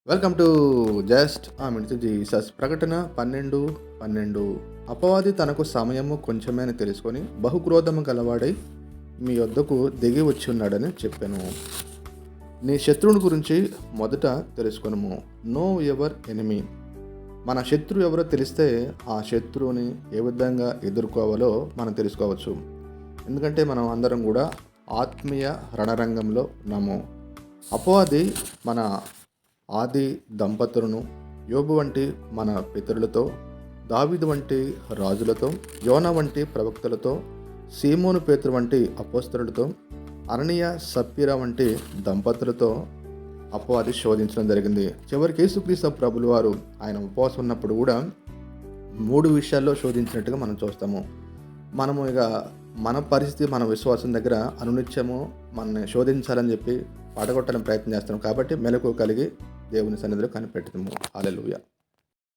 Welcome to just ఆ minute Jesus. ప్రకటన 12:12. అపవాది తనకు సమయము కొంచెమే అని తెలుసుకొని బహుక్రోధము గలవాడై మీ వద్దకు దిగి వచ్చి ఉన్నాడని చెప్పాను. నీ శత్రువుని గురించి మొదట తెలుసుకొనుము. No ever enemy. మన శత్రువు ఎవరో తెలిస్తే ఆ శత్రువుని ఏ విధంగా ఎదుర్కోవాలో మనం తెలుసుకోవచ్చు. ఎందుకంటే మనం అందరం కూడా ఆత్మీయ రణరంగంలో ఉన్నాము. అపవాది మన ఆది దంపతులను, యోబు వంటి మన పితరులతో, దావీదు వంటి రాజులతో, యోనా వంటి ప్రవక్తలతో, సీమోను పేతురు వంటి అపోస్తలులతో, అననీయ సప్పీరా వంటి దంపతులతో అపవాది శోధించడం జరిగింది. చివరికి యేసుక్రీస్తు ప్రభులు వారు ఆయన ఉపవాసం ఉన్నప్పుడు కూడా 3 విషయాల్లో శోధించినట్టుగా మనం చూస్తాము. మనము మన పరిస్థితి, మన విశ్వాసం దగ్గర అనునిత్యము మనల్ని శోధించాలని చెప్పి పడగొట్టాలని ప్రయత్నం చేస్తాం. కాబట్టి మెలకువ కలిగి దేవుని సన్నిధిలో కనిపెట్టుతాము. హల్లెలూయా.